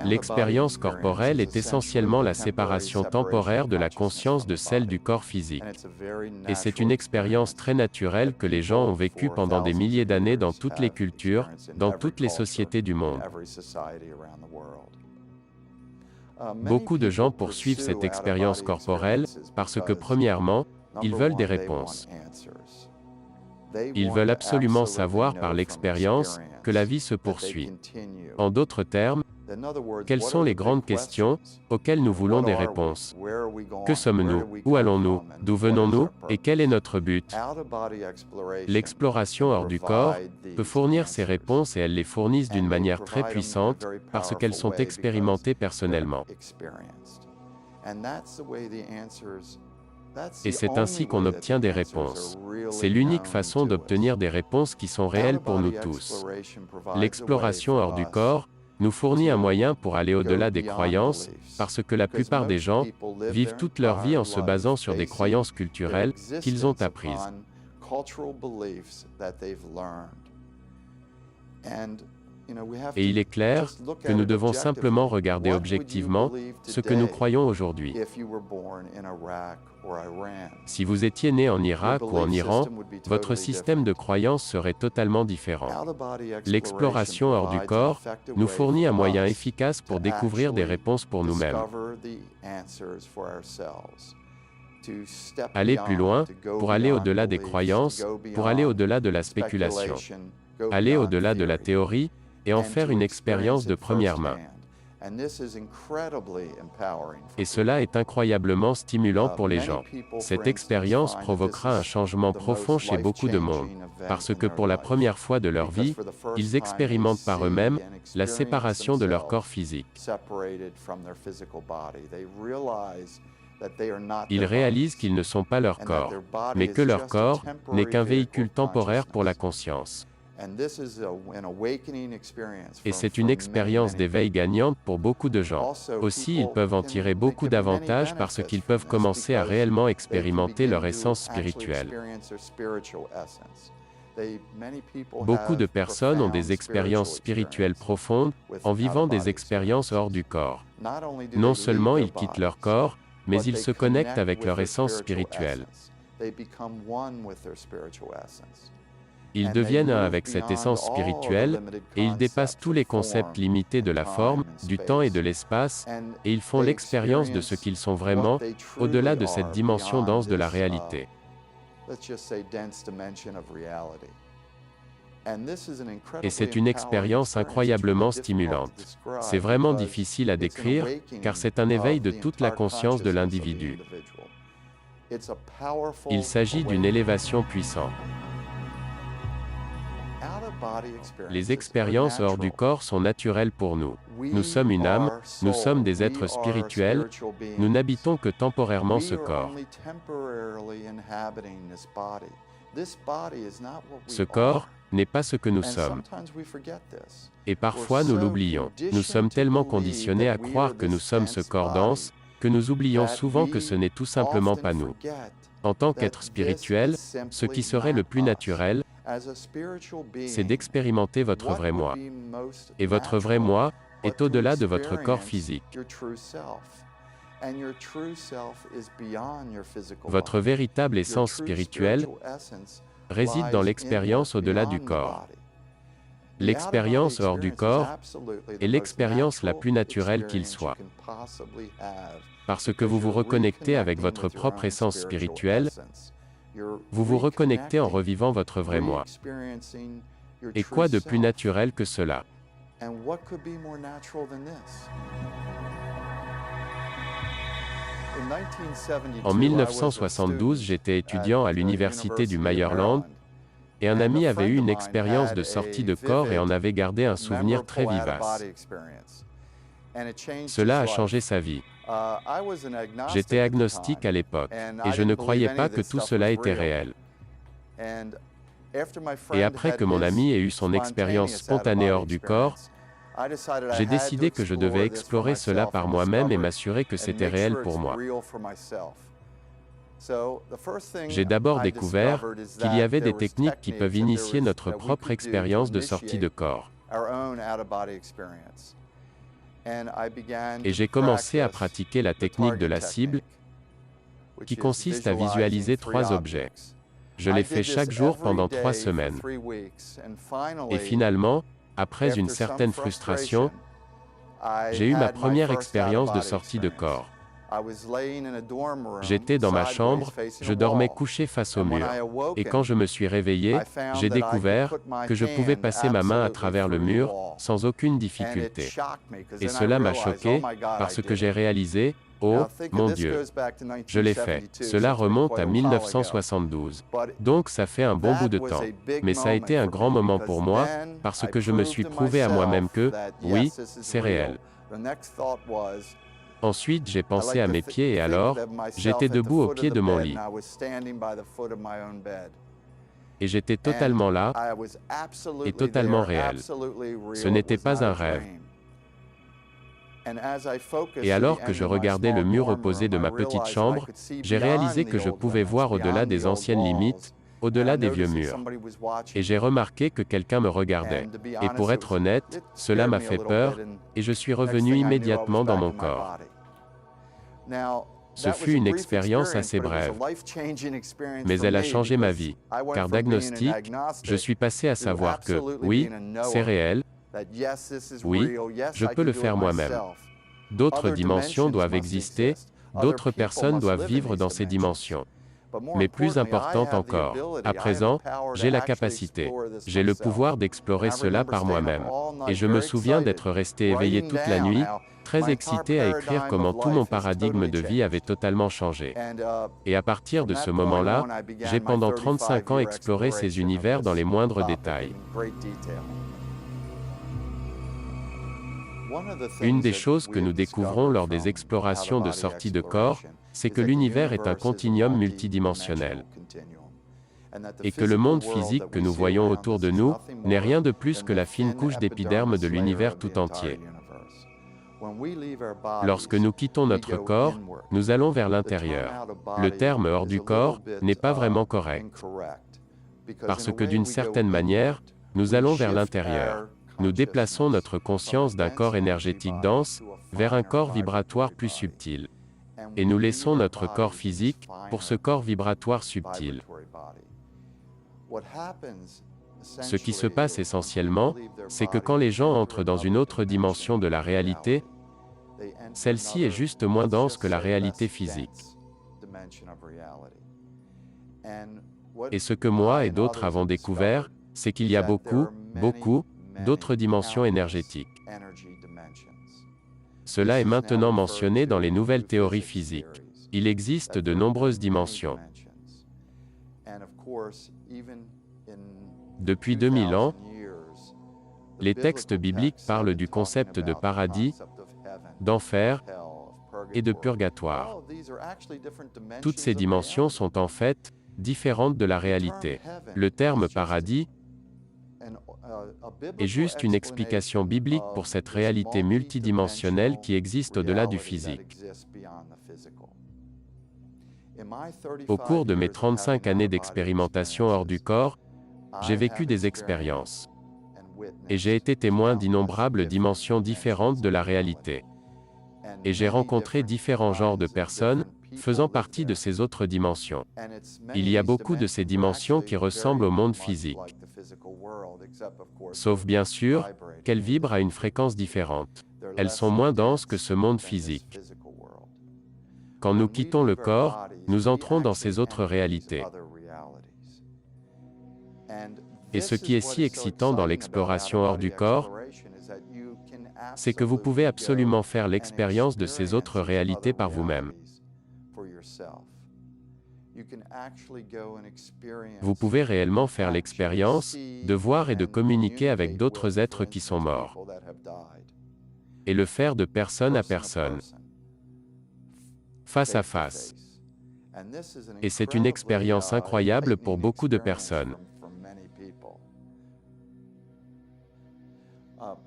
L'expérience corporelle est essentiellement la séparation temporaire de la conscience de celle du corps physique. Et c'est une expérience très naturelle que les gens ont vécue pendant des milliers d'années dans toutes les cultures, dans toutes les sociétés du monde. Beaucoup de gens poursuivent cette expérience corporelle, parce que premièrement, ils veulent des réponses. Ils veulent absolument savoir par l'expérience que la vie se poursuit. En d'autres termes, quelles sont les grandes questions auxquelles nous voulons des réponses? Que sommes-nous? Où allons-nous? D'où venons-nous? Et quel est notre but? L'exploration hors du corps peut fournir ces réponses et elles les fournissent d'une manière très puissante, parce qu'elles sont expérimentées personnellement. Et c'est ainsi qu'on obtient des réponses. C'est l'unique façon d'obtenir des réponses qui sont réelles pour nous tous. L'exploration hors du corps nous fournit un moyen pour aller au-delà des croyances, parce que la plupart des gens vivent toute leur vie en se basant sur des croyances culturelles qu'ils ont apprises. Et il est clair que nous devons simplement regarder objectivement ce que nous croyons aujourd'hui. Si vous étiez né en Irak ou en Iran, votre système de croyances serait totalement différent. L'exploration hors du corps nous fournit un moyen efficace pour découvrir des réponses pour nous-mêmes. Aller plus loin, pour aller au-delà des croyances, pour aller au-delà de la spéculation. Aller au-delà de la théorie, et en faire une expérience de première main. Et cela est incroyablement stimulant pour les gens. Cette expérience provoquera un changement profond chez beaucoup de monde, parce que pour la première fois de leur vie, ils expérimentent par eux-mêmes la séparation de leur corps physique. Ils réalisent qu'ils ne sont pas leur corps, mais que leur corps n'est qu'un véhicule temporaire pour la conscience. Et c'est une expérience d'éveil gagnante pour beaucoup de gens. Aussi, ils peuvent en tirer beaucoup d'avantages parce qu'ils peuvent commencer à réellement expérimenter leur essence spirituelle. Beaucoup de personnes ont des expériences spirituelles profondes en vivant des expériences hors du corps. Non seulement ils quittent leur corps, mais ils se connectent avec leur essence spirituelle. Ils deviennent un avec cette essence spirituelle, et ils dépassent tous les concepts limités de la forme, du temps et de l'espace, et ils font l'expérience de ce qu'ils sont vraiment, au-delà de cette dimension dense de la réalité. Et c'est une expérience incroyablement stimulante. C'est vraiment difficile à décrire, car c'est un éveil de toute la conscience de l'individu. Il s'agit d'une élévation puissante. Les expériences hors du corps sont naturelles pour nous. Nous sommes une âme, nous sommes des êtres spirituels, nous n'habitons que temporairement ce corps. Ce corps n'est pas ce que nous sommes. Et parfois nous l'oublions. Nous sommes tellement conditionnés à croire que nous sommes ce corps dense, que nous oublions souvent que ce n'est tout simplement pas nous. En tant qu'être spirituel, ce qui serait le plus naturel, c'est d'expérimenter votre vrai moi. Et votre vrai moi est au-delà de votre corps physique. Votre véritable essence spirituelle réside dans l'expérience au-delà du corps. L'expérience hors du corps est l'expérience la plus naturelle qu'il soit. Parce que vous vous reconnectez avec votre propre essence spirituelle, vous vous reconnectez en revivant votre vrai moi. Et quoi de plus naturel que cela? En 1972, j'étais étudiant à l'université du Maryland, et un ami avait eu une expérience de sortie de corps et en avait gardé un souvenir très vivace. Cela a changé sa vie. J'étais agnostique à l'époque, et je ne croyais pas que tout cela était réel. Et après que mon ami ait eu son expérience spontanée hors du corps, j'ai décidé que je devais explorer cela par moi-même et m'assurer que c'était réel pour moi. J'ai d'abord découvert qu'il y avait des techniques qui peuvent initier notre propre expérience de sortie de corps. Et j'ai commencé à pratiquer la technique de la cible, qui consiste à visualiser 3 objets. Je l'ai fait chaque jour pendant 3 semaines. Et finalement, après une certaine frustration, j'ai eu ma première expérience de sortie de corps. J'étais dans ma chambre, je dormais couché face au mur. Et quand je me suis réveillé, j'ai découvert que je pouvais passer ma main à travers le mur, sans aucune difficulté. Et cela m'a choqué, parce que j'ai réalisé, oh, mon Dieu, je l'ai fait. Cela remonte à 1972. Donc ça fait un bon bout de temps. Mais ça a été un grand moment pour moi, parce que je me suis prouvé à moi-même que, oui, c'est réel. Ensuite, j'ai pensé à mes pieds et alors, j'étais debout au pied de mon lit. Et j'étais totalement là, et totalement réel. Ce n'était pas un rêve. Et alors que je regardais le mur opposé de ma petite chambre, j'ai réalisé que je pouvais voir au-delà des anciennes limites, au-delà des vieux murs. Et j'ai remarqué que quelqu'un me regardait. Et pour être honnête, cela m'a fait peur, et je suis revenu immédiatement dans mon corps. Ce fut une expérience assez brève, mais elle a changé ma vie, car d'agnostique, je suis passé à savoir que, oui, c'est réel, oui, je peux le faire moi-même. D'autres dimensions doivent exister, d'autres personnes doivent vivre dans ces dimensions. Mais plus importante encore, à présent, j'ai la capacité, j'ai le pouvoir d'explorer cela par moi-même. Et je me souviens d'être resté éveillé toute la nuit, très excité à écrire comment tout mon paradigme de vie avait totalement changé. Et à partir de ce moment-là, j'ai pendant 35 ans exploré ces univers dans les moindres détails. Une des choses que nous découvrons lors des explorations de sortie de corps, c'est que l'univers est un continuum multidimensionnel. Et que le monde physique que nous voyons autour de nous n'est rien de plus que la fine couche d'épiderme de l'univers tout entier. Lorsque nous quittons notre corps, nous allons vers l'intérieur. Le terme hors du corps n'est pas vraiment correct. Parce que d'une certaine manière, nous allons vers l'intérieur. Nous déplaçons notre conscience d'un corps énergétique dense vers un corps vibratoire plus subtil. Et nous laissons notre corps physique pour ce corps vibratoire subtil. Ce qui se passe essentiellement, c'est que quand les gens entrent dans une autre dimension de la réalité, celle-ci est juste moins dense que la réalité physique. Et ce que moi et d'autres avons découvert, c'est qu'il y a beaucoup d'autres dimensions énergétiques. Cela est maintenant mentionné dans les nouvelles théories physiques. Il existe de nombreuses dimensions. Depuis 2000 ans, les textes bibliques parlent du concept de paradis, d'enfer et de purgatoire. Toutes ces dimensions sont en fait différentes de la réalité. Le terme paradis est juste une explication biblique pour cette réalité multidimensionnelle qui existe au-delà du physique. Au cours de mes 35 années d'expérimentation hors du corps, j'ai vécu des expériences. Et j'ai été témoin d'innombrables dimensions différentes de la réalité. Et j'ai rencontré différents genres de personnes, faisant partie de ces autres dimensions. Il y a beaucoup de ces dimensions qui ressemblent au monde physique. Sauf bien sûr, qu'elles vibrent à une fréquence différente. Elles sont moins denses que ce monde physique. Quand nous quittons le corps, nous entrons dans ces autres réalités. Et ce qui est si excitant dans l'exploration hors du corps, c'est que vous pouvez absolument faire l'expérience de ces autres réalités par vous-même. Vous pouvez réellement faire l'expérience de voir et de communiquer avec d'autres êtres qui sont morts. Et le faire de personne à personne, face à face. Et c'est une expérience incroyable pour beaucoup de personnes.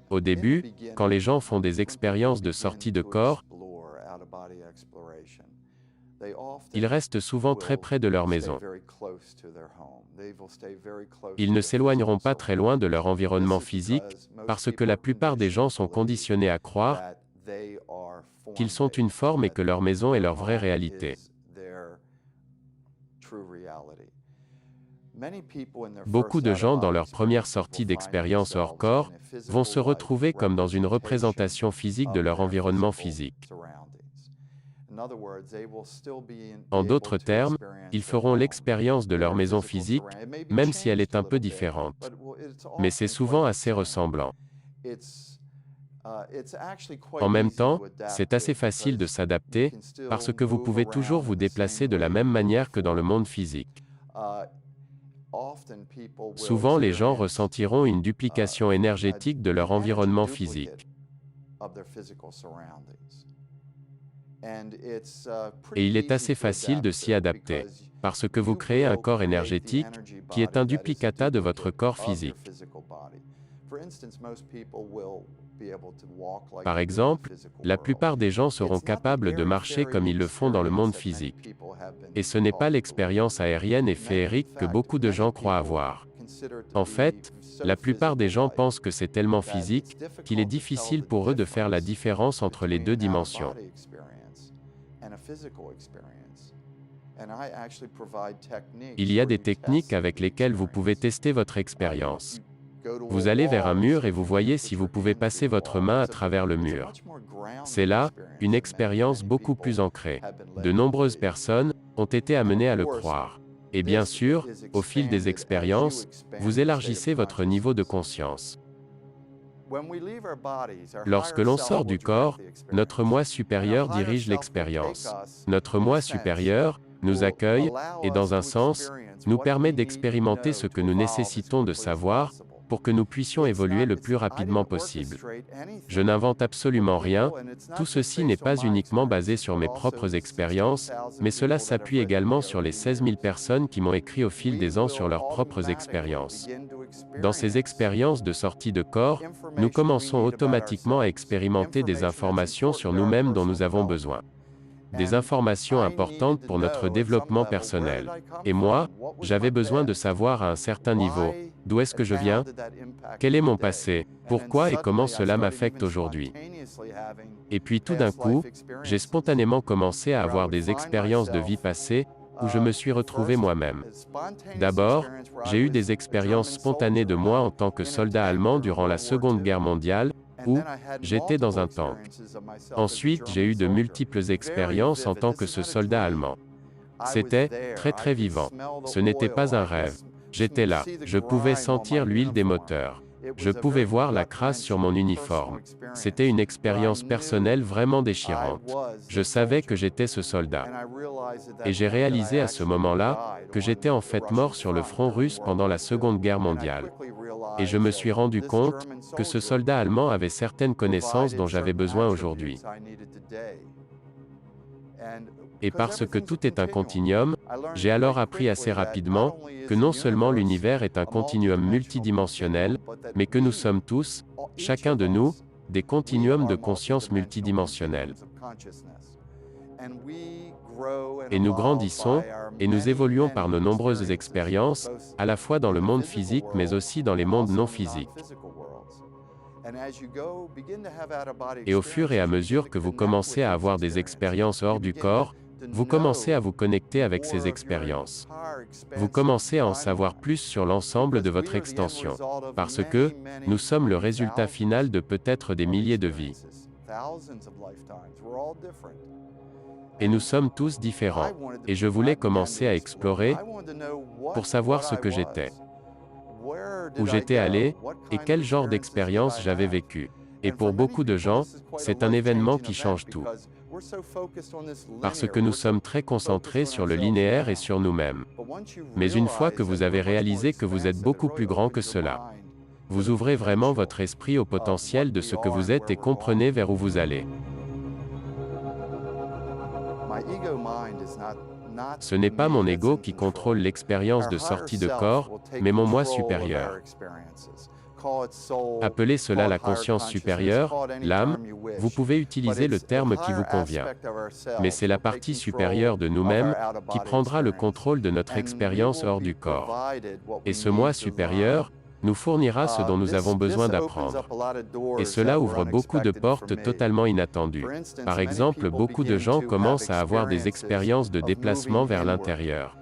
Au début, quand les gens font des expériences de sortie de corps, ils restent souvent très près de leur maison. Ils ne s'éloigneront pas très loin de leur environnement physique, parce que la plupart des gens sont conditionnés à croire qu'ils sont une forme et que leur maison est leur vraie réalité. Beaucoup de gens dans leur première sortie d'expérience hors corps vont se retrouver comme dans une représentation physique de leur environnement physique. En d'autres termes, ils feront l'expérience de leur maison physique, même si elle est un peu différente. Mais c'est souvent assez ressemblant. En même temps, c'est assez facile de s'adapter, parce que vous pouvez toujours vous déplacer de la même manière que dans le monde physique. Souvent, les gens ressentiront une duplication énergétique de leur environnement physique. Et il est assez facile de s'y adapter, parce que vous créez un corps énergétique qui est un duplicata de votre corps physique. Par exemple, la plupart des gens seront capables de marcher comme ils le font dans le monde physique. Et ce n'est pas l'expérience aérienne et féerique que beaucoup de gens croient avoir. En fait, la plupart des gens pensent que c'est tellement physique qu'il est difficile pour eux de faire la différence entre les deux dimensions. Il y a des techniques avec lesquelles vous pouvez tester votre expérience. Vous allez vers un mur et vous voyez si vous pouvez passer votre main à travers le mur. C'est là une expérience beaucoup plus ancrée. De nombreuses personnes ont été amenées à le croire. Et bien sûr, au fil des expériences, vous élargissez votre niveau de conscience. Lorsque l'on sort du corps, notre moi supérieur dirige l'expérience. Notre moi supérieur nous accueille et, dans un sens, nous permet d'expérimenter ce que nous nécessitons de savoir pour que nous puissions évoluer le plus rapidement possible. Je n'invente absolument rien, tout ceci n'est pas uniquement basé sur mes propres expériences, mais cela s'appuie également sur les 16 000 personnes qui m'ont écrit au fil des ans sur leurs propres expériences. Dans ces expériences de sortie de corps, nous commençons automatiquement à expérimenter des informations sur nous-mêmes dont nous avons besoin. Des informations importantes pour notre développement personnel. Et moi, j'avais besoin de savoir à un certain niveau, d'où est-ce que je viens? Quel est mon passé? Pourquoi et comment cela m'affecte aujourd'hui? Et puis tout d'un coup, j'ai spontanément commencé à avoir des expériences de vie passée, où je me suis retrouvé moi-même. D'abord, j'ai eu des expériences spontanées de moi en tant que soldat allemand durant la Seconde Guerre mondiale, où j'étais dans un tank. Ensuite, j'ai eu de multiples expériences en tant que ce soldat allemand. C'était très vivant. Ce n'était pas un rêve. J'étais là. Je pouvais sentir l'huile des moteurs. Je pouvais voir la crasse sur mon uniforme. C'était une expérience personnelle vraiment déchirante. Je savais que j'étais ce soldat. Et j'ai réalisé à ce moment-là que j'étais en fait mort sur le front russe pendant la Seconde Guerre mondiale. Et je me suis rendu compte que ce soldat allemand avait certaines connaissances dont j'avais besoin aujourd'hui. Et parce que tout est un continuum, j'ai alors appris assez rapidement que non seulement l'univers est un continuum multidimensionnel, mais que nous sommes tous, chacun de nous, des continuums de conscience multidimensionnels. Et nous grandissons, et nous évoluons par nos nombreuses expériences, à la fois dans le monde physique mais aussi dans les mondes non physiques. Et au fur et à mesure que vous commencez à avoir des expériences hors du corps, vous commencez à vous connecter avec ces expériences. Vous commencez à en savoir plus sur l'ensemble de votre extension. Parce que, nous sommes le résultat final de peut-être des milliers de vies. Et nous sommes tous différents. Et je voulais commencer à explorer pour savoir ce que j'étais, où j'étais allé, et quel genre d'expérience j'avais vécu. Et pour beaucoup de gens, c'est un événement qui change tout. Parce que nous sommes très concentrés sur le linéaire et sur nous-mêmes. Mais une fois que vous avez réalisé que vous êtes beaucoup plus grand que cela, vous ouvrez vraiment votre esprit au potentiel de ce que vous êtes et comprenez vers où vous allez. Ce n'est pas mon ego qui contrôle l'expérience de sortie de corps, mais mon moi supérieur. Appelez cela la conscience supérieure, l'âme, vous pouvez utiliser le terme qui vous convient. Mais c'est la partie supérieure de nous-mêmes qui prendra le contrôle de notre expérience hors du corps. Et ce moi supérieur, nous fournira ce dont nous avons besoin d'apprendre. Et cela ouvre beaucoup de portes totalement inattendues. Par exemple, beaucoup de gens commencent à avoir des expériences de déplacement vers l'intérieur.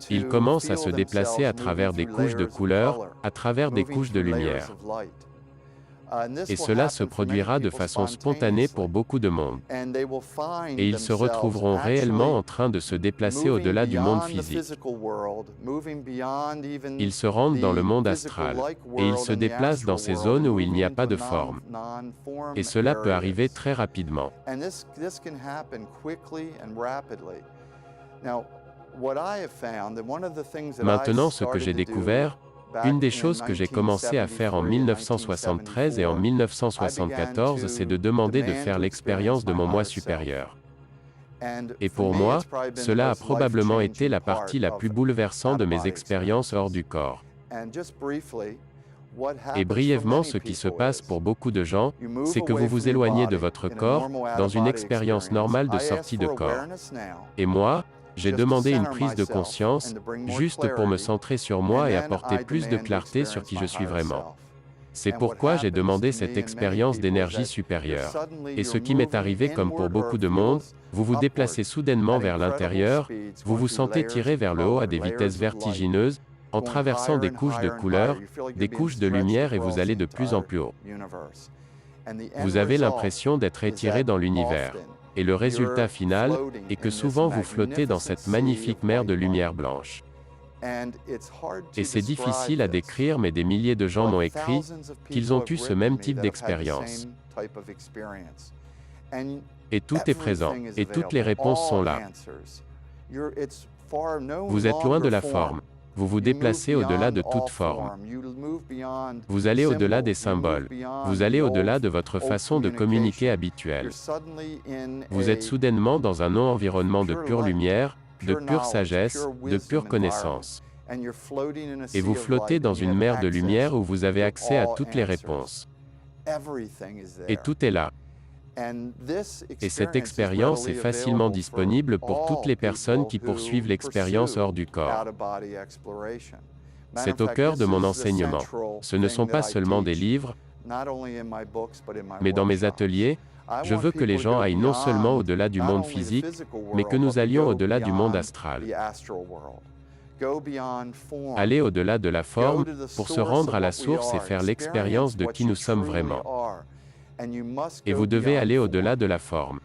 Ils commencent à se déplacer à travers des couches de couleurs, à travers des couches de lumière. Et cela se produira de façon spontanée pour beaucoup de monde. Et ils se retrouveront réellement en train de se déplacer au-delà du monde physique. Ils se rendent dans le monde astral. Et ils se déplacent dans ces zones où il n'y a pas de forme. Et cela peut arriver très rapidement. Maintenant, ce que j'ai découvert, une des choses que j'ai commencé à faire en 1973 et en 1974, c'est de demander de faire l'expérience de mon moi supérieur. Et pour moi, cela a probablement été la partie la plus bouleversante de mes expériences hors du corps. Et brièvement, ce qui se passe pour beaucoup de gens, c'est que vous vous éloignez de votre corps, dans une expérience normale de sortie de corps. Et moi, j'ai demandé une prise de conscience, juste pour me centrer sur moi et apporter plus de clarté sur qui je suis vraiment. C'est pourquoi j'ai demandé cette expérience d'énergie supérieure. Et ce qui m'est arrivé, comme pour beaucoup de monde, vous vous déplacez soudainement vers l'intérieur, vous vous sentez tiré vers le haut à des vitesses vertigineuses, en traversant des couches de couleurs, des couches de lumière, et vous allez de plus en plus haut. Vous avez l'impression d'être étiré dans l'univers. Et le résultat final est que souvent vous flottez dans cette magnifique mer de lumière blanche. Et c'est difficile à décrire, mais des milliers de gens m'ont écrit qu'ils ont eu ce même type d'expérience. Et tout est présent, et toutes les réponses sont là. Vous êtes loin de la forme. Vous vous déplacez au-delà de toute forme. Vous allez au-delà des symboles. Vous allez au-delà de votre façon de communiquer habituelle. Vous êtes soudainement dans un environnement de pure lumière, de pure sagesse, de pure connaissance. Et vous flottez dans une mer de lumière où vous avez accès à toutes les réponses. Et tout est là. Et cette expérience est facilement disponible pour toutes les personnes qui poursuivent l'expérience hors du corps. C'est au cœur de mon enseignement. Ce ne sont pas seulement des livres, mais dans mes ateliers, je veux que les gens aillent non seulement au-delà du monde physique, mais que nous allions au-delà du monde astral. Aller au-delà de la forme, pour se rendre à la source et faire l'expérience de qui nous sommes vraiment. Et vous devez aller au-delà de la forme.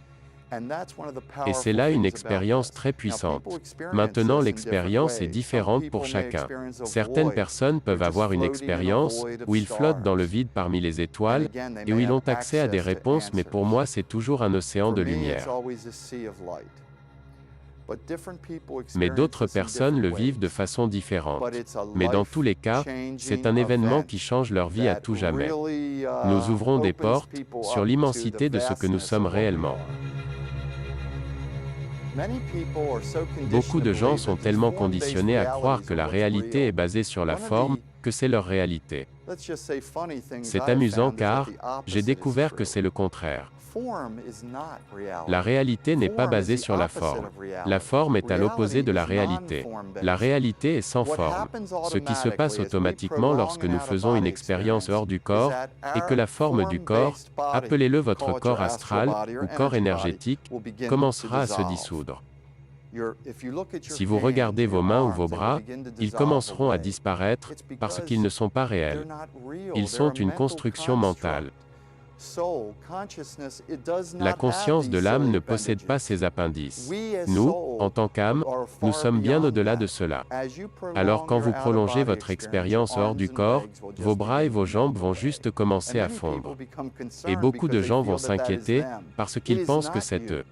Et c'est là une expérience très puissante. Maintenant, l'expérience est différente pour chacun. Certaines personnes peuvent avoir une expérience où ils flottent dans le vide parmi les étoiles et où ils ont accès à des réponses, mais pour moi, c'est toujours un océan de lumière. Mais d'autres personnes le vivent de façon différente. Mais dans tous les cas, c'est un événement qui change leur vie à tout jamais. Nous ouvrons des portes sur l'immensité de ce que nous sommes réellement. Beaucoup de gens sont tellement conditionnés à croire que la réalité est basée sur la forme, que c'est leur réalité. C'est amusant car j'ai découvert que c'est le contraire. La réalité n'est pas basée sur la forme. La forme est à l'opposé de la réalité. La réalité est sans forme. Ce qui se passe automatiquement lorsque nous faisons une expérience hors du corps est que la forme du corps, appelez-le votre corps astral ou corps énergétique, commencera à se dissoudre. Si vous regardez vos mains ou vos bras, ils commenceront à disparaître parce qu'ils ne sont pas réels. Ils sont une construction mentale. La conscience de l'âme ne possède pas ces appendices. Nous, en tant qu'âme, nous sommes bien au-delà de cela. Alors quand vous prolongez votre expérience hors du corps, vos bras et vos jambes vont juste commencer à fondre. Et beaucoup de gens vont s'inquiéter parce qu'ils pensent que c'est eux.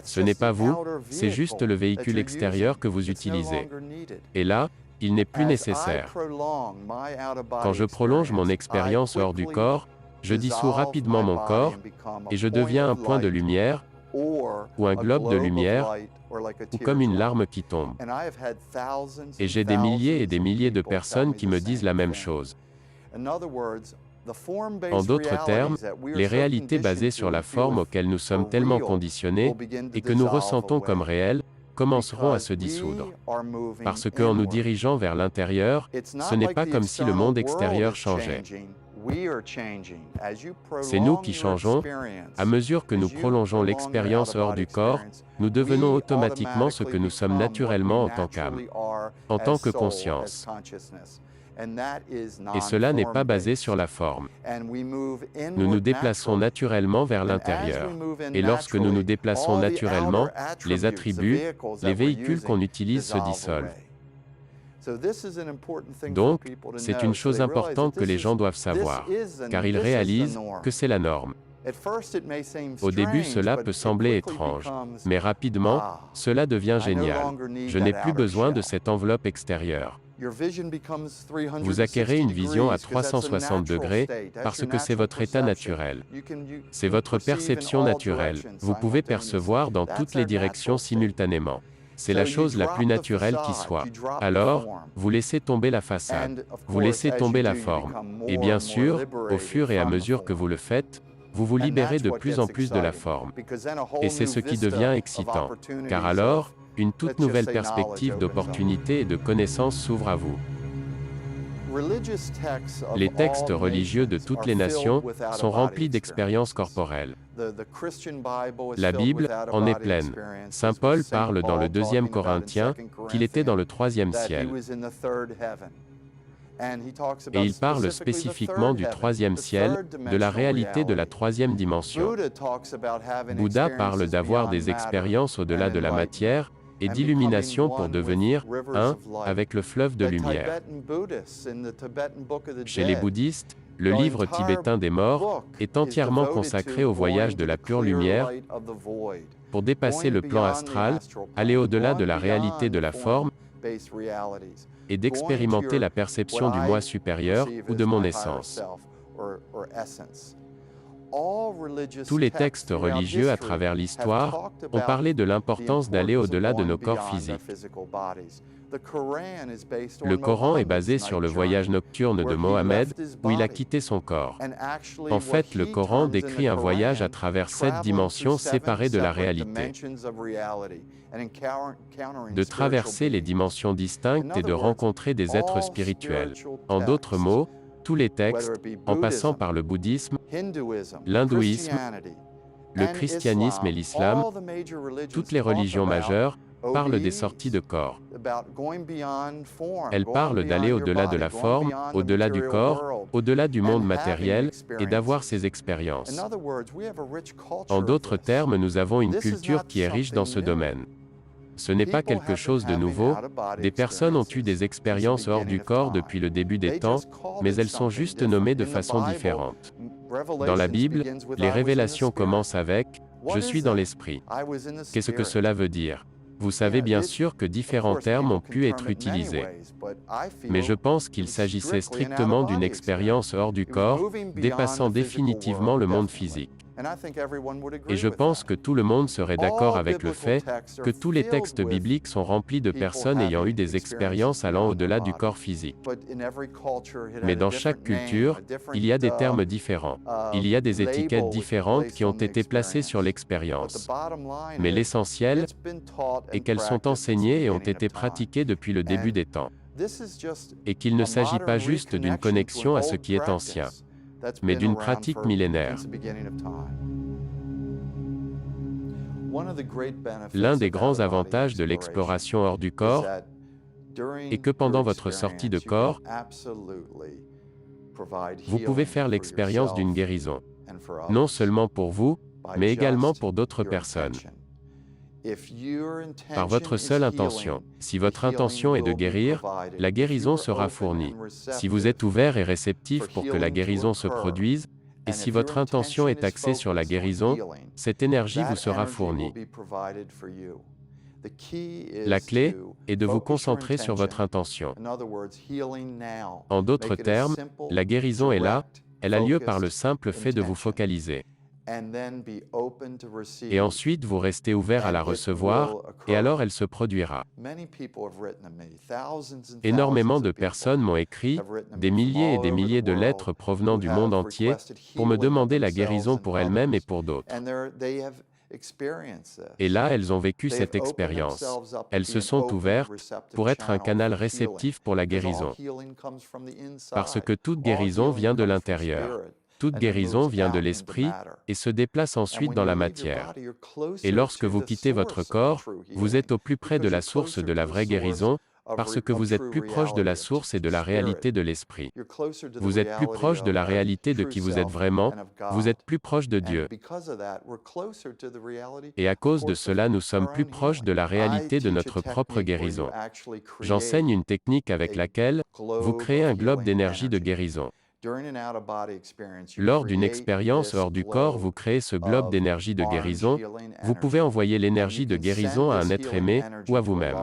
Ce n'est pas vous, c'est juste le véhicule extérieur que vous utilisez. Et là, il n'est plus nécessaire. Quand je prolonge mon expérience hors du corps, je dissous rapidement mon corps, et je deviens un point de lumière, ou un globe de lumière, ou comme une larme qui tombe. Et j'ai des milliers et des milliers de personnes qui me disent la même chose. En d'autres termes, les réalités basées sur la forme auxquelles nous sommes tellement conditionnés, et que nous ressentons comme réelles, commenceront à se dissoudre. Parce qu'en nous dirigeant vers l'intérieur, ce n'est pas comme si le monde extérieur changeait. C'est nous qui changeons. À mesure que nous prolongeons l'expérience hors du corps, nous devenons automatiquement ce que nous sommes naturellement en tant qu'âme, en tant que conscience. Et cela n'est pas basé sur la forme. Nous nous déplaçons naturellement vers l'intérieur. Et lorsque nous nous déplaçons naturellement, les attributs, les véhicules qu'on utilise se dissolvent. Donc, c'est une chose importante que les gens doivent savoir, car ils réalisent que c'est la norme. Au début, cela peut sembler étrange, mais rapidement, cela devient génial. Je n'ai plus besoin de cette enveloppe extérieure. Vous acquérez une vision à 360 degrés, parce que c'est votre état naturel. C'est votre perception naturelle. Vous pouvez percevoir dans toutes les directions simultanément. C'est la chose la plus naturelle qui soit. Alors, vous laissez tomber la façade. Vous laissez tomber la forme. Et bien sûr, au fur et à mesure que vous le faites, vous vous libérez de plus en plus de la forme. Et c'est ce qui devient excitant. Car alors, une toute nouvelle perspective d'opportunité et de connaissance s'ouvre à vous. Les textes religieux de toutes les nations sont remplis d'expériences corporelles. La Bible en est pleine. Saint Paul parle dans le 2 Corinthiens qu'il était dans le 3e ciel. Et il parle spécifiquement du 3e ciel, de la réalité de la 3e dimension. Bouddha parle d'avoir des expériences au-delà de la matière, et d'illumination pour devenir un avec le fleuve de lumière. Chez les bouddhistes, le livre tibétain des morts est entièrement consacré au voyage de la pure lumière pour dépasser le plan astral, aller au-delà de la réalité de la forme et d'expérimenter la perception du moi supérieur ou de mon essence. Tous les textes religieux à travers l'histoire ont parlé de l'importance d'aller au-delà de nos corps physiques. Le Coran est basé sur le voyage nocturne de Mohammed, où il a quitté son corps. En fait, le Coran décrit un voyage à travers 7 dimensions séparées de la réalité. De traverser les dimensions distinctes et de rencontrer des êtres spirituels. En d'autres mots, tous les textes, en passant par le bouddhisme, l'hindouisme, le christianisme et l'islam, toutes les religions majeures, parlent des sorties de corps. Elles parlent d'aller au-delà de la forme, au-delà du corps, au-delà du monde matériel, et d'avoir ces expériences. En d'autres termes, nous avons une culture qui est riche dans ce domaine. Ce n'est pas quelque chose de nouveau, des personnes ont eu des expériences hors du corps depuis le début des temps, mais elles sont juste nommées de façon différente. Dans la Bible, les révélations commencent avec « Je suis dans l'esprit ». Qu'est-ce que cela veut dire ? Vous savez bien sûr que différents termes ont pu être utilisés. Mais je pense qu'il s'agissait strictement d'une expérience hors du corps, dépassant définitivement le monde physique. Et je pense que tout le monde serait d'accord avec le fait que tous les textes bibliques sont remplis de personnes ayant eu des expériences allant au-delà du corps physique. Mais dans chaque culture, il y a des termes différents. Il y a des étiquettes différentes qui ont été placées sur l'expérience. Mais l'essentiel est qu'elles sont enseignées et ont été pratiquées depuis le début des temps. Et qu'il ne s'agit pas juste d'une connexion à ce qui est ancien, mais d'une pratique millénaire. L'un des grands avantages de l'exploration hors du corps est que pendant votre sortie de corps, vous pouvez faire l'expérience d'une guérison, non seulement pour vous, mais également pour d'autres personnes. Par votre seule intention. Si votre intention est de guérir, la guérison sera fournie. Si vous êtes ouvert et réceptif pour que la guérison se produise, et si votre intention est axée sur la guérison, cette énergie vous sera fournie. La clé est de vous concentrer sur votre intention. En d'autres termes, la guérison est là, elle a lieu par le simple fait de vous focaliser. Et ensuite vous restez ouvert à la recevoir, et alors elle se produira. Énormément de personnes m'ont écrit, des milliers et des milliers de lettres provenant du monde entier, pour me demander la guérison pour elles-mêmes et pour d'autres. Et là, elles ont vécu cette expérience. Elles se sont ouvertes pour être un canal réceptif pour la guérison. Parce que toute guérison vient de l'intérieur. Toute guérison vient de l'esprit et se déplace ensuite dans la matière. Et lorsque vous quittez votre corps, vous êtes au plus près de la source de la vraie guérison, parce que vous êtes plus proche de la source et de la réalité de l'esprit. Vous êtes plus proche de la réalité de qui vous êtes vraiment, vous êtes plus proche de Dieu. Et à cause de cela, nous sommes plus proches de la réalité de notre propre guérison. J'enseigne une technique avec laquelle vous créez un globe d'énergie de guérison. Lors d'une expérience hors du corps, vous créez ce globe d'énergie de guérison. Vous pouvez envoyer l'énergie de guérison à un être aimé ou à vous-même.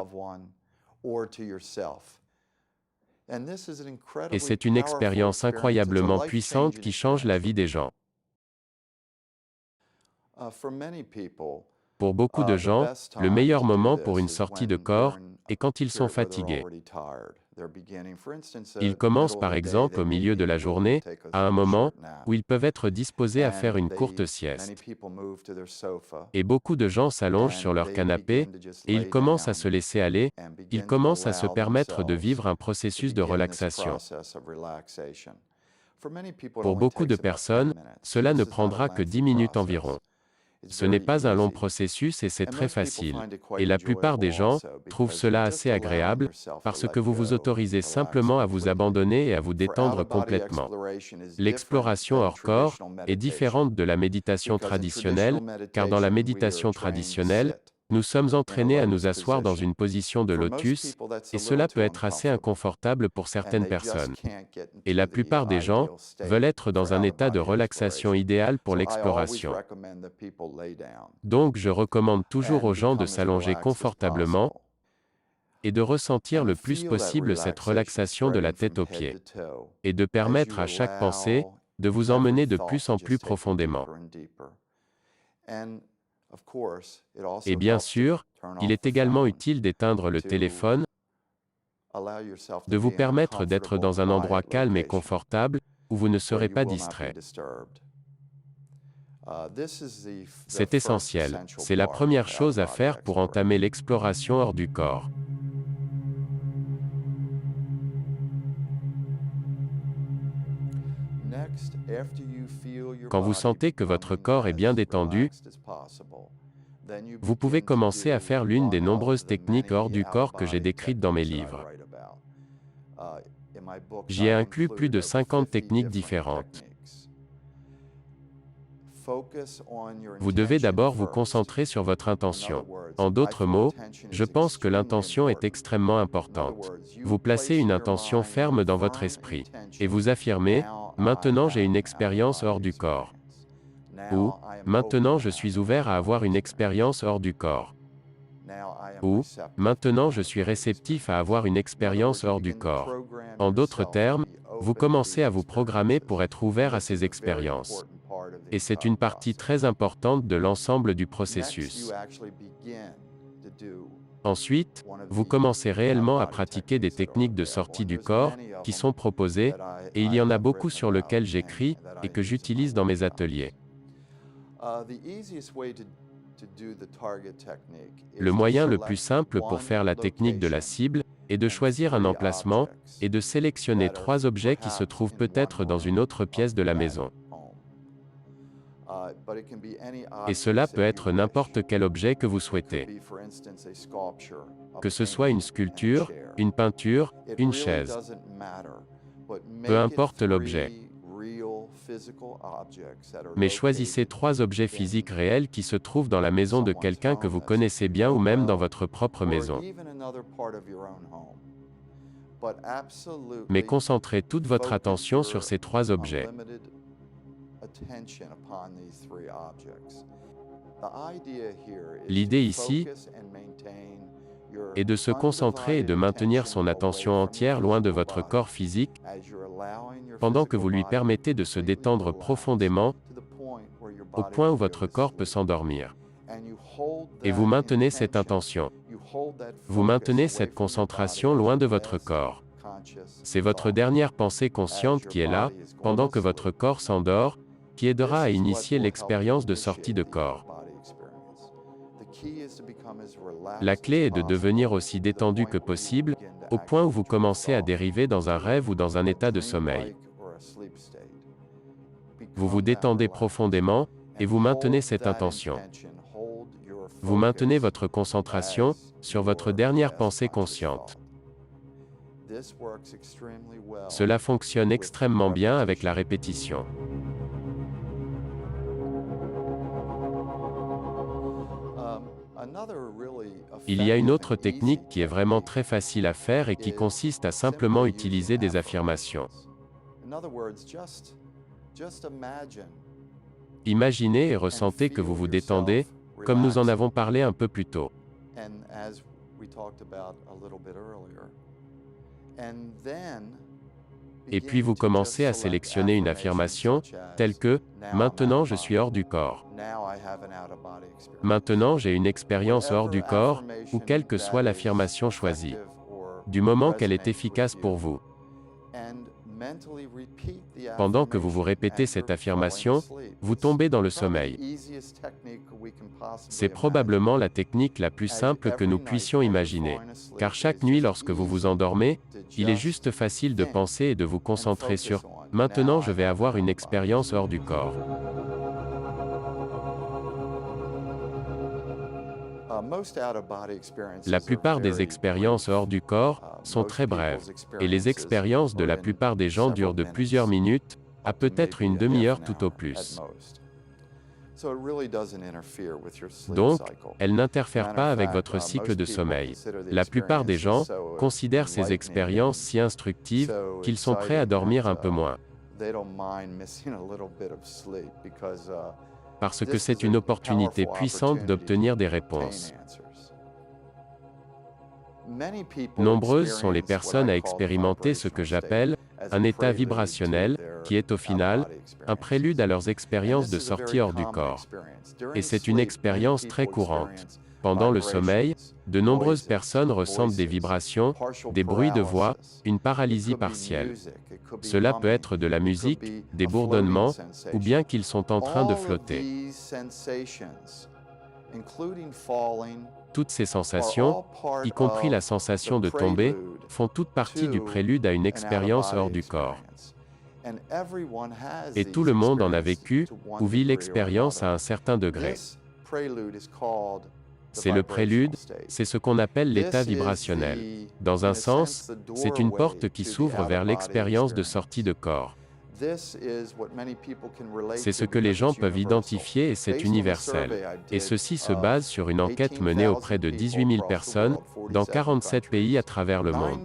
Et c'est une expérience incroyablement puissante qui change la vie des gens. Pour beaucoup de gens, le meilleur moment pour une sortie de corps est quand ils sont fatigués. Ils commencent par exemple au milieu de la journée, à un moment où ils peuvent être disposés à faire une courte sieste. Et beaucoup de gens s'allongent sur leur canapé, et ils commencent à se laisser aller, ils commencent à se permettre de vivre un processus de relaxation. Pour beaucoup de personnes, cela ne prendra que 10 minutes environ. Ce n'est pas un long processus et c'est très facile. Et la plupart des gens trouvent cela assez agréable, parce que vous vous autorisez simplement à vous abandonner et à vous détendre complètement. L'exploration hors corps est différente de la méditation traditionnelle, car dans la méditation traditionnelle, nous sommes entraînés à nous asseoir dans une position de lotus, et cela peut être assez inconfortable pour certaines personnes. Et la plupart des gens veulent être dans un état de relaxation idéal pour l'exploration. Donc je recommande toujours aux gens de s'allonger confortablement et de ressentir le plus possible cette relaxation de la tête aux pieds, et de permettre à chaque pensée de vous emmener de plus en plus profondément. Et bien sûr, il est également utile d'éteindre le téléphone, de vous permettre d'être dans un endroit calme et confortable, où vous ne serez pas distrait. C'est essentiel, c'est la première chose à faire pour entamer l'exploration hors du corps. Quand vous sentez que votre corps est bien détendu, vous pouvez commencer à faire l'une des nombreuses techniques hors du corps que j'ai décrites dans mes livres. J'y ai inclus plus de 50 techniques différentes. Vous devez d'abord vous concentrer sur votre intention. En d'autres mots, je pense que l'intention est extrêmement importante. Vous placez une intention ferme dans votre esprit. Et vous affirmez, maintenant j'ai une expérience hors du corps. Ou, maintenant je suis ouvert à avoir une expérience hors du corps. Ou, maintenant je suis réceptif à avoir une expérience hors du corps. En d'autres termes, vous commencez à vous programmer pour être ouvert à ces expériences. Et c'est une partie très importante de l'ensemble du processus. Ensuite, vous commencez réellement à pratiquer des techniques de sortie du corps, qui sont proposées, et il y en a beaucoup sur lesquelles j'écris, et que j'utilise dans mes ateliers. Le moyen le plus simple pour faire la technique de la cible est de choisir un emplacement, et de sélectionner 3 objets qui se trouvent peut-être dans une autre pièce de la maison. Et cela peut être n'importe quel objet que vous souhaitez. Que ce soit une sculpture, une peinture, une chaise. Peu importe l'objet. Mais choisissez 3 objets physiques réels qui se trouvent dans la maison de quelqu'un que vous connaissez bien ou même dans votre propre maison. Mais concentrez toute votre attention sur ces 3 objets. L'idée ici est de se concentrer et de maintenir son attention entière loin de votre corps physique, pendant que vous lui permettez de se détendre profondément, au point où votre corps peut s'endormir. Et vous maintenez cette intention. Vous maintenez cette concentration loin de votre corps. C'est votre dernière pensée consciente qui est là, pendant que votre corps s'endort, qui aidera à initier l'expérience de sortie de corps. La clé est de devenir aussi détendu que possible, au point où vous commencez à dériver dans un rêve ou dans un état de sommeil. Vous vous détendez profondément, et vous maintenez cette intention. Vous maintenez votre concentration sur votre dernière pensée consciente. Cela fonctionne extrêmement bien avec la répétition. Il y a une autre technique qui est vraiment très facile à faire et qui consiste à simplement utiliser des affirmations. Imaginez et ressentez que vous vous détendez, comme nous en avons parlé un peu plus tôt. Et puis vous commencez à sélectionner une affirmation, telle que « Maintenant je suis hors du corps ». Maintenant j'ai une expérience hors du corps, ou quelle que soit l'affirmation choisie. Du moment qu'elle est efficace pour vous. Pendant que vous vous répétez cette affirmation, vous tombez dans le sommeil. C'est probablement la technique la plus simple que nous puissions imaginer. Car chaque nuit lorsque vous vous endormez, il est juste facile de penser et de vous concentrer sur « Maintenant je vais avoir une expérience hors du corps ». La plupart des expériences hors du corps sont très brèves, et les expériences de la plupart des gens durent de plusieurs minutes, à peut-être une demi-heure tout au plus. Donc, elles n'interfèrent pas avec votre cycle de sommeil. La plupart des gens considèrent ces expériences si instructives qu'ils sont prêts à dormir un peu moins. Parce que c'est une opportunité puissante d'obtenir des réponses. Nombreuses sont les personnes à expérimenter ce que j'appelle un état vibrationnel, qui est au final un prélude à leurs expériences de sortie hors du corps. Et c'est une expérience très courante. Pendant le sommeil, de nombreuses personnes ressentent des vibrations, des bruits de voix, une paralysie partielle. Cela peut être de la musique, des bourdonnements, ou bien qu'ils sont en train de flotter. Toutes ces sensations, y compris la sensation de tomber, font toute partie du prélude à une expérience hors du corps. Et tout le monde en a vécu, ou vit l'expérience à un certain degré. C'est le prélude, c'est ce qu'on appelle l'état vibrationnel. Dans un sens, c'est une porte qui s'ouvre vers l'expérience de sortie de corps. C'est ce que les gens peuvent identifier et c'est universel. Et ceci se base sur une enquête menée auprès de 18 000 personnes, dans 47 pays à travers le monde.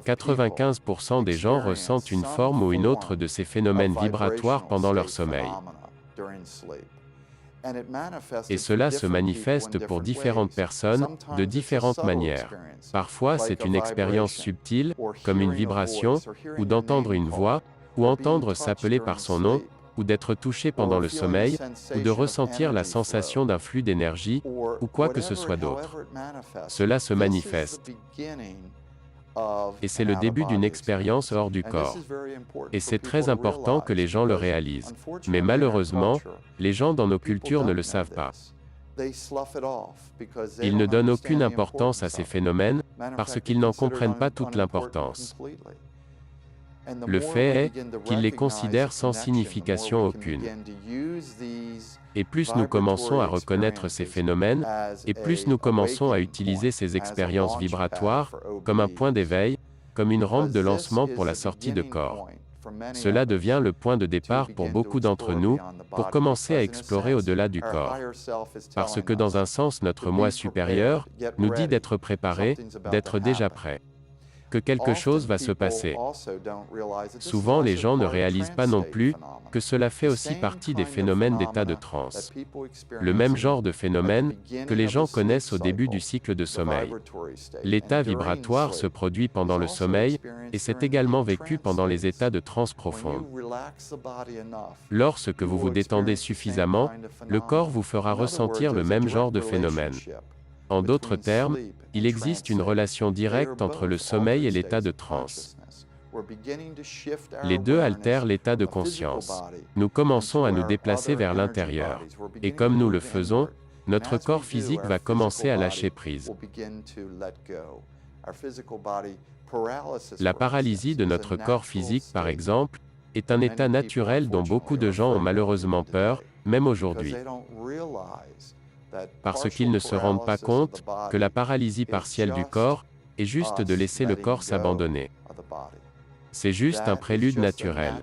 95% des gens ressentent une forme ou une autre de ces phénomènes vibratoires pendant leur sommeil. Et cela se manifeste pour différentes personnes, de différentes manières. Parfois c'est une expérience subtile, comme une vibration, ou d'entendre une voix, ou entendre s'appeler par son nom, ou d'être touché pendant le sommeil, ou de ressentir la sensation d'un flux d'énergie, ou quoi que ce soit d'autre. Cela se manifeste. Et c'est le début d'une expérience hors du corps. Et c'est très important que les gens le réalisent. Mais malheureusement, les gens dans nos cultures ne le savent pas. Ils ne donnent aucune importance à ces phénomènes, parce qu'ils n'en comprennent pas toute l'importance. Le fait est qu'ils les considèrent sans signification aucune. Et plus nous commençons à reconnaître ces phénomènes, et plus nous commençons à utiliser ces expériences vibratoires, comme un point d'éveil, comme une rampe de lancement pour la sortie de corps. Cela devient le point de départ pour beaucoup d'entre nous, pour commencer à explorer au-delà du corps. Parce que dans un sens notre moi supérieur, nous dit d'être préparé, d'être déjà prêt. Que quelque chose va se passer. Souvent les gens ne réalisent pas non plus que cela fait aussi partie des phénomènes d'état de transe. Le même genre de phénomène que les gens connaissent au début du cycle de sommeil. L'état vibratoire se produit pendant le sommeil, et c'est également vécu pendant les états de transe profonde. Lorsque vous vous détendez suffisamment, le corps vous fera ressentir le même genre de phénomène. En d'autres termes, il existe une relation directe entre le sommeil et l'état de transe. Les deux altèrent l'état de conscience. Nous commençons à nous déplacer vers l'intérieur. Et comme nous le faisons, notre corps physique va commencer à lâcher prise. La paralysie de notre corps physique, par exemple, est un état naturel dont beaucoup de gens ont malheureusement peur, même aujourd'hui. Parce qu'ils ne se rendent pas compte que la paralysie partielle du corps est juste de laisser le corps s'abandonner. C'est juste un prélude naturel.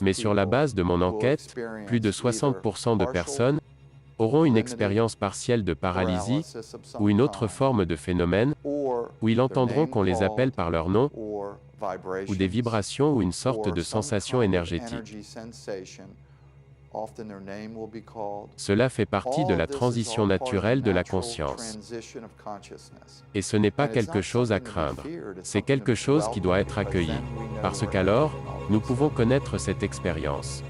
Mais sur la base de mon enquête, plus de 60% de personnes auront une expérience partielle de paralysie ou une autre forme de phénomène où ils entendront qu'on les appelle par leur nom ou des vibrations ou une sorte de sensation énergétique. Cela fait partie de la transition naturelle de la conscience. Et ce n'est pas quelque chose à craindre. C'est quelque chose qui doit être accueilli. Parce qu'alors, nous pouvons connaître cette expérience.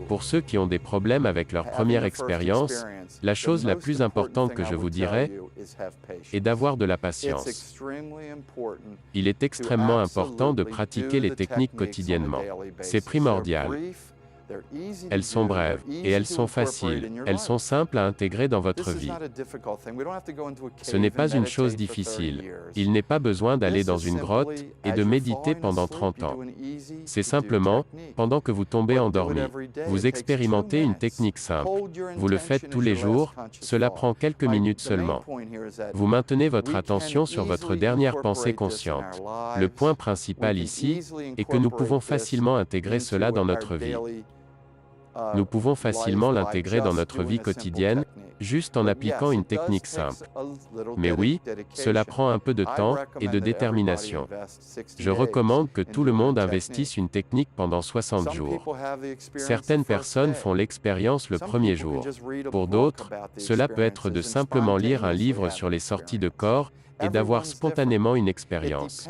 Pour ceux qui ont des problèmes avec leur première expérience, la chose la plus importante que je vous dirais est d'avoir de la patience. Il est extrêmement important de pratiquer les techniques quotidiennement. C'est primordial. Elles sont brèves, et elles sont faciles, elles sont simples à intégrer dans votre vie. Ce n'est pas une chose difficile. Il n'est pas besoin d'aller dans une grotte et de méditer pendant 30 ans. C'est simplement, pendant que vous tombez endormi, vous expérimentez une technique simple. Vous le faites tous les jours, cela prend quelques minutes seulement. Vous maintenez votre attention sur votre dernière pensée consciente. Le point principal ici est que nous pouvons facilement intégrer cela dans notre vie. Nous pouvons facilement l'intégrer dans notre vie quotidienne, juste en appliquant une technique simple. Mais oui, cela prend un peu de temps et de détermination. Je recommande que tout le monde investisse une technique pendant 60 jours. Certaines personnes font l'expérience le premier jour. Pour d'autres, cela peut être de simplement lire un livre sur les sorties de corps et d'avoir spontanément une expérience.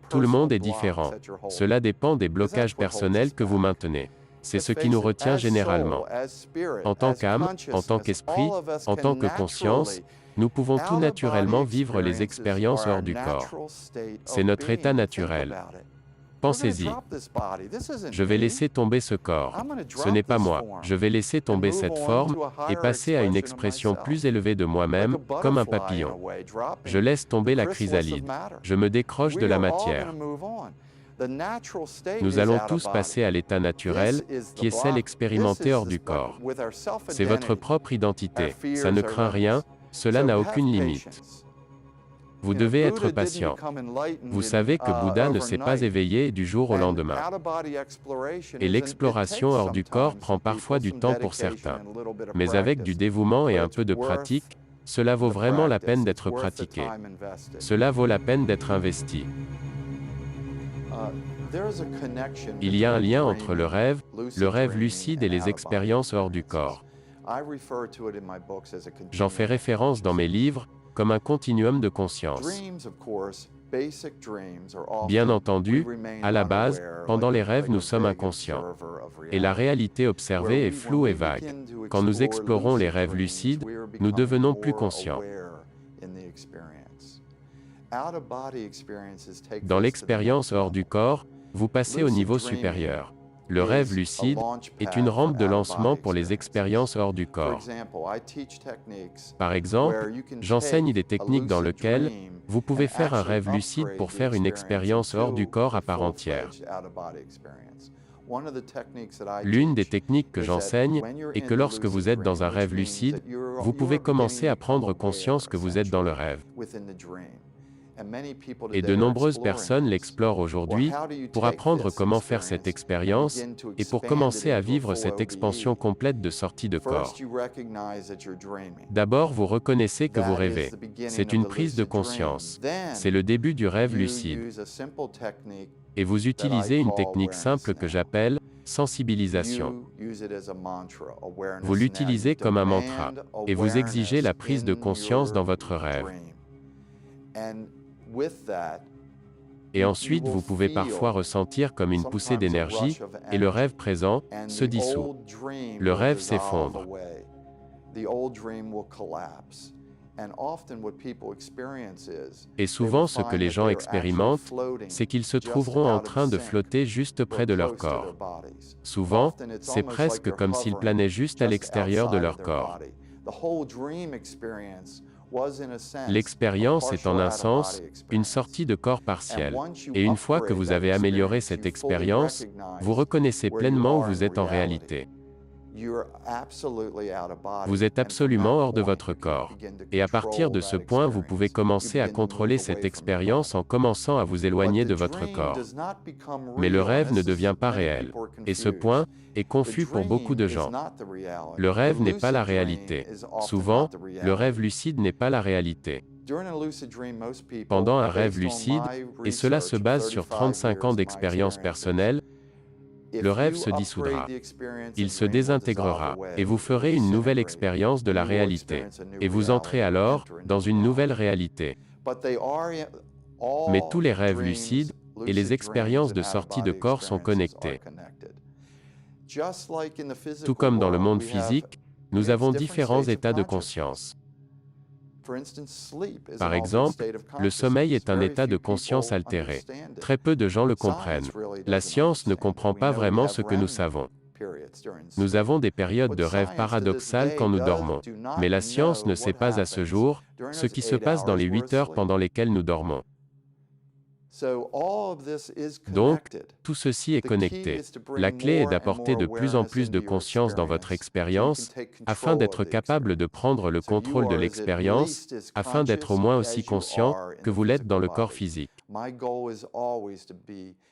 Tout le monde est différent. Cela dépend des blocages personnels que vous maintenez. C'est ce qui nous retient généralement. En tant qu'âme, en tant qu'esprit, en tant que conscience, nous pouvons tout naturellement vivre les expériences hors du corps. C'est notre état naturel. Pensez-y. Je vais laisser tomber ce corps. Ce n'est pas moi. Je vais laisser tomber cette forme et passer à une expression plus élevée de moi-même, comme un papillon. Je laisse tomber la chrysalide. Je me décroche de la matière. Nous allons tous passer à l'état naturel, qui est celle expérimentée hors du corps. C'est votre propre identité, ça ne craint rien, cela n'a aucune limite. Vous devez être patient. Vous savez que Bouddha ne s'est pas éveillé du jour au lendemain. Et l'exploration hors du corps prend parfois du temps pour certains. Mais avec du dévouement et un peu de pratique, cela vaut vraiment la peine d'être pratiqué. Cela vaut la peine d'être investi. Il y a un lien entre le rêve lucide et les expériences hors du corps. J'en fais référence dans mes livres, comme un continuum de conscience. Bien entendu, à la base, pendant les rêves nous sommes inconscients. Et la réalité observée est floue et vague. Quand nous explorons les rêves lucides, nous devenons plus conscients. Dans l'expérience hors du corps, vous passez au niveau supérieur. Le rêve lucide est une rampe de lancement pour les expériences hors du corps. Par exemple, j'enseigne des techniques dans lesquelles vous pouvez faire un rêve lucide pour faire une expérience hors du corps à part entière. L'une des techniques que j'enseigne est que lorsque vous êtes dans un rêve lucide, vous pouvez commencer à prendre conscience que vous êtes dans le rêve. Et de nombreuses personnes l'explorent aujourd'hui pour apprendre comment faire cette expérience et pour commencer à vivre cette expansion complète de sortie de corps. D'abord, vous reconnaissez que vous rêvez. C'est une prise de conscience. C'est le début du rêve lucide. Et vous utilisez une technique simple que j'appelle sensibilisation. Vous l'utilisez comme un mantra et vous exigez la prise de conscience dans votre rêve. Et ensuite vous pouvez parfois ressentir comme une poussée d'énergie, et le rêve présent se dissout. Le rêve s'effondre. Et souvent ce que les gens expérimentent, c'est qu'ils se trouveront en train de flotter juste près de leur corps. Souvent, c'est presque comme s'ils planaient juste à l'extérieur de leur corps. L'expérience est en un sens une sortie de corps partiel. Et une fois que vous avez amélioré cette expérience, vous reconnaissez pleinement où vous êtes en réalité. Vous êtes absolument hors de votre corps. Et à partir de ce point, vous pouvez commencer à contrôler cette expérience en commençant à vous éloigner de votre corps. Mais le rêve ne devient pas réel. Et ce point est confus pour beaucoup de gens. Le rêve n'est pas la réalité. Souvent, le rêve lucide n'est pas la réalité. Pendant un rêve lucide, et cela se base sur 35 ans d'expérience personnelle, le rêve se dissoudra. Il se désintégrera, et vous ferez une nouvelle expérience de la réalité. Et vous entrez alors dans une nouvelle réalité. Mais tous les rêves lucides et les expériences de sortie de corps sont connectés. Tout comme dans le monde physique, nous avons différents états de conscience. Par exemple, le sommeil est un état de conscience altéré. Très peu de gens le comprennent. La science ne comprend pas vraiment ce que nous savons. Nous avons des périodes de rêve paradoxales quand nous dormons. Mais la science ne sait pas à ce jour ce qui se passe dans les 8 heures pendant lesquelles nous dormons. Donc, tout ceci est connecté. La clé est d'apporter de plus en plus de conscience dans votre expérience, afin d'être capable de prendre le contrôle de l'expérience, afin d'être au moins aussi conscient que vous l'êtes dans le corps physique.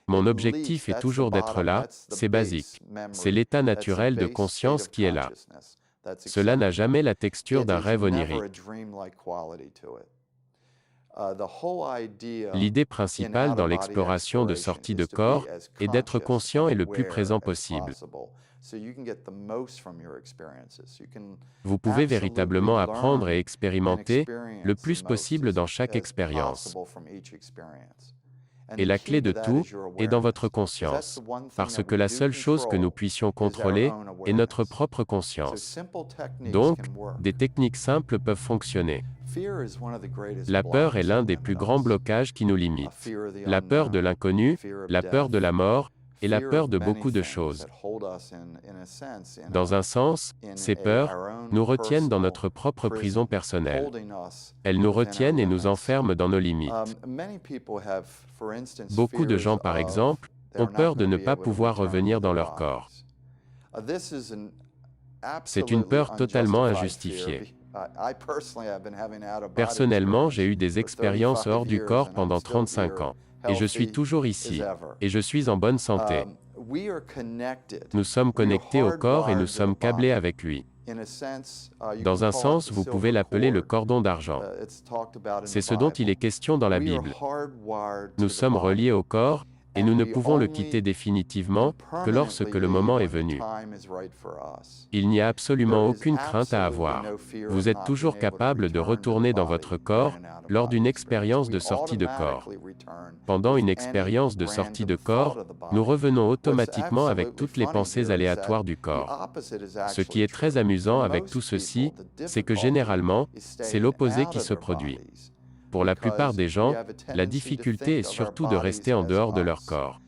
Mon objectif est toujours d'être là, c'est basique. C'est l'état naturel de conscience qui est là. Cela n'a jamais la texture d'un rêve onirique. L'idée principale dans l'exploration de sortie de corps est d'être conscient et le plus présent possible. Vous pouvez véritablement apprendre et expérimenter le plus possible dans chaque expérience. Et la clé de tout est dans votre conscience, parce que la seule chose que nous puissions contrôler est notre propre conscience. Donc, des techniques simples peuvent fonctionner. La peur est l'un des plus grands blocages qui nous limitent. La peur de l'inconnu, la peur de la mort, et la peur de beaucoup de choses. Dans un sens, ces peurs nous retiennent dans notre propre prison personnelle. Elles nous retiennent et nous enferment dans nos limites. Beaucoup de gens, par exemple, ont peur de ne pas pouvoir revenir dans leur corps. C'est une peur totalement injustifiée. Personnellement, j'ai eu des expériences hors du corps pendant 35 ans. Et je suis toujours ici. Et je suis en bonne santé. Nous sommes connectés au corps et nous sommes câblés avec lui. Dans un sens, vous pouvez l'appeler le cordon d'argent. C'est ce dont il est question dans la Bible. Nous sommes reliés au corps, et nous ne pouvons le quitter définitivement que lorsque le moment est venu. Il n'y a absolument aucune crainte à avoir. Vous êtes toujours capable de retourner dans votre corps lors d'une expérience de sortie de corps. Pendant une expérience de sortie de corps, nous revenons automatiquement avec toutes les pensées aléatoires du corps. Ce qui est très amusant avec tout ceci, c'est que généralement, c'est l'opposé qui se produit. Pour la plupart des gens, la difficulté est surtout de rester en dehors de leur corps.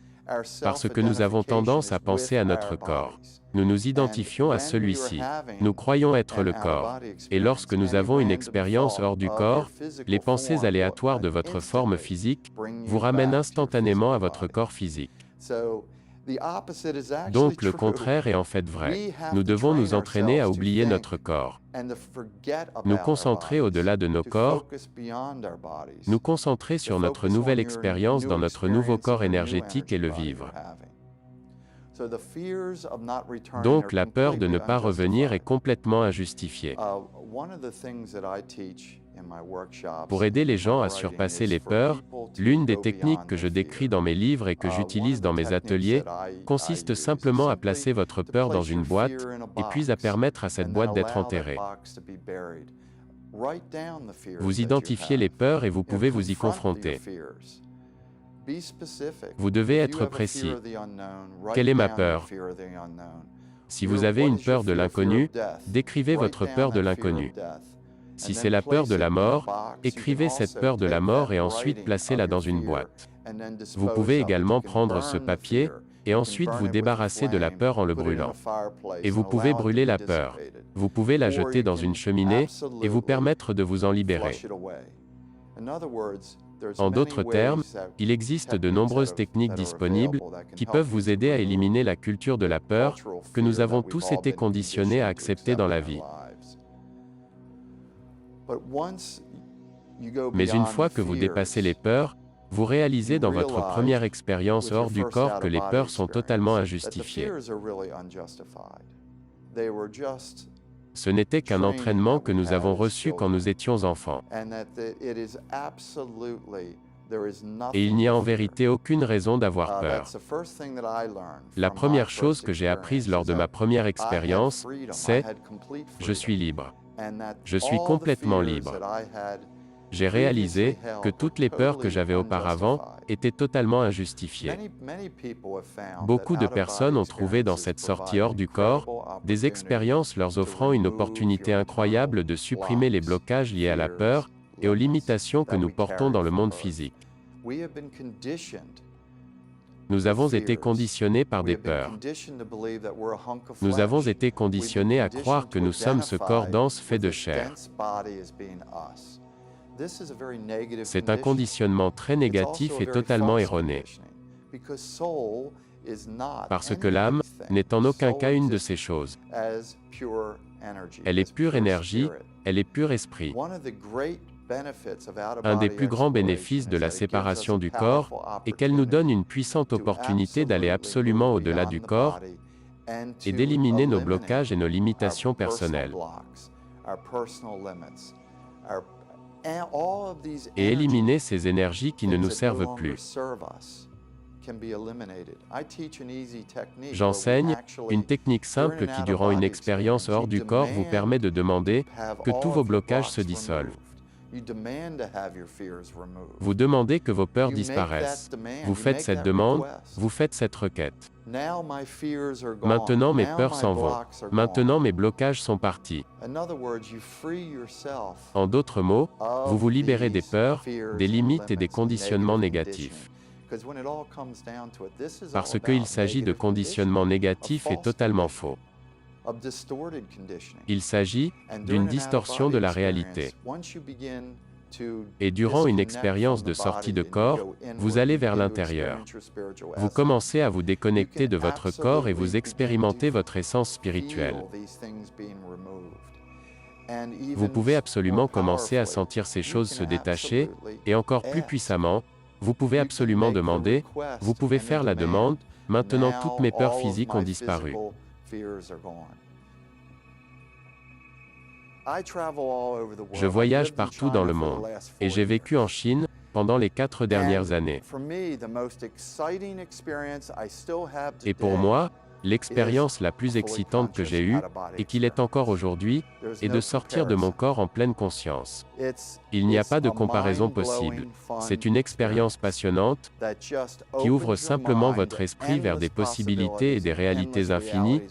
Parce que nous avons tendance à penser à notre corps. Nous nous identifions à celui-ci. Nous croyons être le corps. Et lorsque nous avons une expérience hors du corps, les pensées aléatoires de votre forme physique vous ramènent instantanément à votre corps physique. Donc le contraire est en fait vrai. Nous devons nous entraîner à oublier notre corps. Nous concentrer au-delà de nos corps, nous concentrer sur notre nouvelle expérience dans notre nouveau corps énergétique et le vivre. Donc la peur de ne pas revenir est complètement injustifiée. Pour aider les gens à surpasser les peurs, l'une des techniques que je décris dans mes livres et que j'utilise dans mes ateliers consiste simplement à placer votre peur dans une boîte et puis à permettre à cette boîte d'être enterrée. Vous identifiez les peurs et vous pouvez vous y confronter. Vous devez être précis. Quelle est ma peur? Si vous avez une peur de l'inconnu, décrivez votre peur de l'inconnu. Si c'est la peur de la mort, écrivez cette peur de la mort et ensuite placez-la dans une boîte. Vous pouvez également prendre ce papier, et ensuite vous débarrasser de la peur en le brûlant. Et vous pouvez brûler la peur. Vous pouvez la jeter dans une cheminée, et vous permettre de vous en libérer. En d'autres termes, il existe de nombreuses techniques disponibles qui peuvent vous aider à éliminer la culture de la peur que nous avons tous été conditionnés à accepter dans la vie. Mais une fois que vous dépassez les peurs, vous réalisez dans votre première expérience hors du corps que les peurs sont totalement injustifiées. Ce n'était qu'un entraînement que nous avons reçu quand nous étions enfants. Et il n'y a en vérité aucune raison d'avoir peur. La première chose que j'ai apprise lors de ma première expérience, c'est « Je suis libre. Je suis complètement libre. » J'ai réalisé que toutes les peurs que j'avais auparavant étaient totalement injustifiées. Beaucoup de personnes ont trouvé dans cette sortie hors du corps des expériences leur offrant une opportunité incroyable de supprimer les blocages liés à la peur et aux limitations que nous portons dans le monde physique. Nous avons été conditionnés par des peurs. Nous avons été conditionnés à croire que nous sommes ce corps dense fait de chair. C'est un conditionnement très négatif et totalement erroné. Parce que l'âme n'est en aucun cas une de ces choses. Elle est pure énergie, elle est pur esprit. Un des plus grands bénéfices de la séparation du corps est qu'elle nous donne une puissante opportunité d'aller absolument au-delà du corps et d'éliminer nos blocages et nos limitations personnelles. Et éliminer ces énergies qui ne nous servent plus. J'enseigne une technique simple qui, durant une expérience hors du corps, vous permet de demander que tous vos blocages se dissolvent. Vous demandez que vos peurs disparaissent. Vous faites cette demande, vous faites cette requête. Maintenant mes peurs s'en vont. Maintenant mes blocages sont partis. En d'autres mots, vous vous libérez des peurs, des limites et des conditionnements négatifs. Parce qu'il s'agit de conditionnements négatifs et totalement faux. Il s'agit d'une distorsion de la réalité. Et durant une expérience de sortie de corps, vous allez vers l'intérieur. Vous commencez à vous déconnecter de votre corps et vous expérimentez votre essence spirituelle. Vous pouvez absolument commencer à sentir ces choses se détacher, et encore plus puissamment, vous pouvez absolument demander, vous pouvez faire la demande, maintenant toutes mes peurs physiques ont disparu. Je voyage partout dans le monde, et j'ai vécu en Chine pendant les 4 dernières années. Et pour moi, l'expérience la plus excitante que j'ai eue, et qu'il est encore aujourd'hui, est de sortir de mon corps en pleine conscience. Il n'y a pas de comparaison possible. C'est une expérience passionnante qui ouvre simplement votre esprit vers des possibilités et des réalités infinies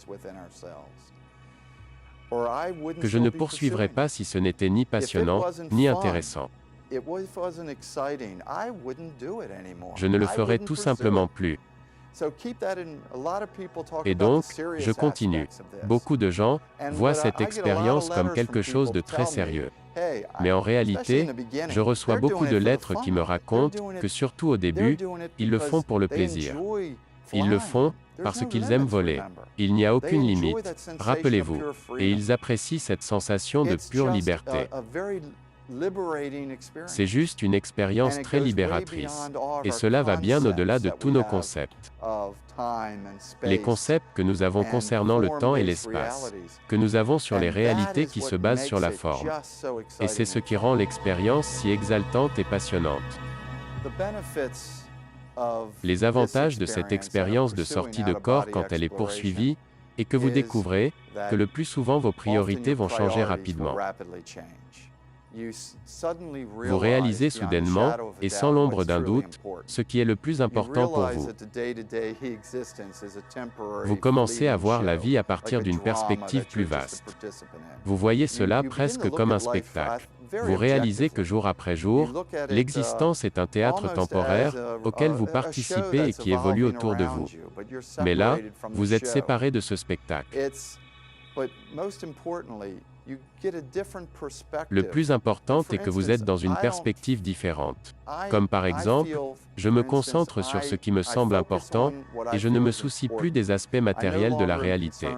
que je ne poursuivrai pas si ce n'était ni passionnant, ni intéressant. Je ne le ferai tout simplement plus. Et donc, je continue. Beaucoup de gens voient cette expérience comme quelque chose de très sérieux. Mais en réalité, je reçois beaucoup de lettres qui me racontent que surtout au début, ils le font pour le plaisir. Ils le font parce qu'ils aiment voler. Il n'y a aucune limite, rappelez-vous, et ils apprécient cette sensation de pure liberté. C'est juste une expérience très libératrice. Et cela va bien au-delà de tous nos concepts. Les concepts que nous avons concernant le temps et l'espace, que nous avons sur les réalités qui se basent sur la forme. Et c'est ce qui rend l'expérience si exaltante et passionnante. Les avantages de cette expérience de sortie de corps quand elle est poursuivie, est que vous découvrez que le plus souvent vos priorités vont changer rapidement. Vous réalisez soudainement, et sans l'ombre d'un doute, ce qui est le plus important pour vous. Vous commencez à voir la vie à partir d'une perspective plus vaste. Vous voyez cela presque comme un spectacle. Vous réalisez que jour après jour, l'existence est un théâtre temporaire, auquel vous participez et qui évolue autour de vous. Mais là, vous êtes séparé de ce spectacle. Le plus important est que vous êtes dans une perspective différente. Comme par exemple, je me concentre sur ce qui me semble important, et je ne me soucie plus des aspects matériels de la réalité.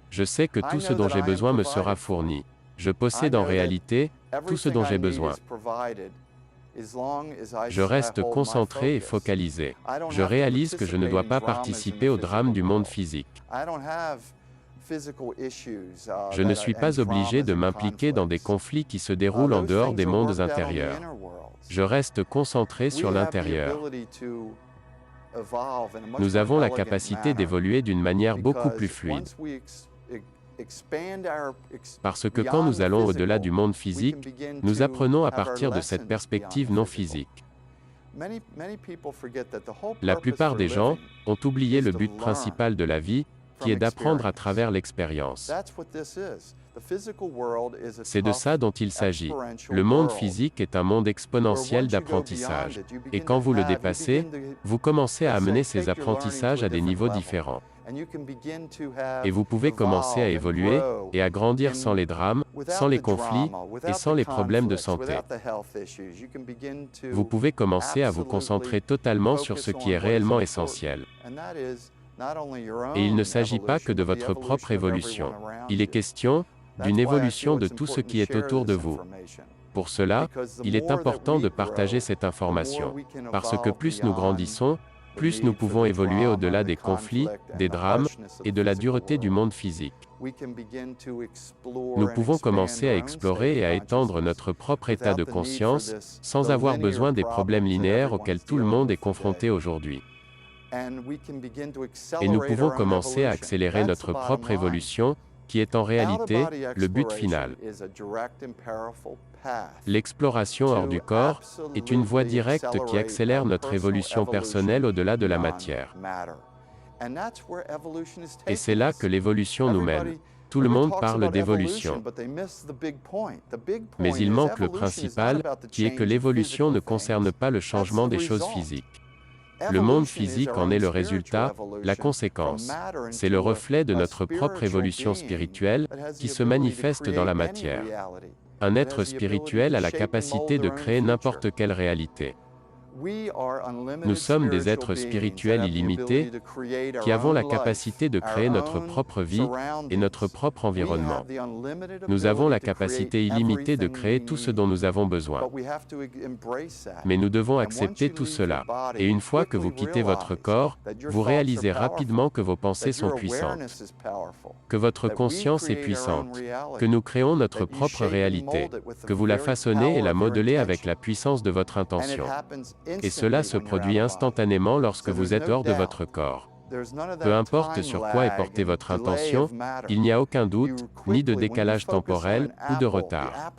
Je sais que tout ce dont j'ai besoin me sera fourni. Je possède en réalité tout ce dont j'ai besoin. Je reste concentré et focalisé. Je réalise que je ne dois pas participer au drame du monde physique. Je ne suis pas obligé de m'impliquer dans des conflits qui se déroulent en dehors des mondes intérieurs. Je reste concentré sur l'intérieur. Nous avons la capacité d'évoluer d'une manière beaucoup plus fluide. Parce que quand nous allons au-delà du monde physique, nous apprenons à partir de cette perspective non physique. La plupart des gens ont oublié le but principal de la vie, qui est d'apprendre à travers l'expérience. C'est de ça dont il s'agit. Le monde physique est un monde exponentiel d'apprentissage. Et quand vous le dépassez, vous commencez à amener ces apprentissages à des niveaux différents. Et vous pouvez commencer à évoluer et à grandir sans les drames, sans les conflits et sans les problèmes de santé. Vous pouvez commencer à vous concentrer totalement sur ce qui est réellement essentiel. Et il ne s'agit pas que de votre propre évolution. Il est question d'une évolution de tout ce qui est autour de vous. Pour cela, il est important de partager cette information. Parce que plus nous grandissons, plus nous pouvons évoluer au-delà des conflits, des drames, et de la dureté du monde physique. Nous pouvons commencer à explorer et à étendre notre propre état de conscience, sans avoir besoin des problèmes linéaires auxquels tout le monde est confronté aujourd'hui. Et nous pouvons commencer à accélérer notre propre évolution, qui est en réalité le but final. L'exploration hors du corps est une voie directe qui accélère notre évolution personnelle au-delà de la matière. Et c'est là que l'évolution nous mène. Tout le monde parle d'évolution. Mais il manque le principal, qui est que l'évolution ne concerne pas le changement des choses physiques. Le monde physique en est le résultat, la conséquence. C'est le reflet de notre propre évolution spirituelle, qui se manifeste dans la matière. Un être spirituel a la capacité de créer n'importe quelle réalité. Nous sommes des êtres spirituels illimités, qui avons la capacité de créer notre propre vie et notre propre environnement. Nous avons la capacité illimitée de créer tout ce dont nous avons besoin. Mais nous devons accepter tout cela. Et une fois que vous quittez votre corps, vous réalisez rapidement que vos pensées sont puissantes, que votre conscience est puissante, que nous créons notre propre réalité, que vous la façonnez et la modelez avec la puissance de votre intention. Et cela se produit instantanément lorsque vous êtes hors de votre corps. Peu importe sur quoi est portée votre intention, il n'y a aucun doute, ni de décalage temporel, ou de retard.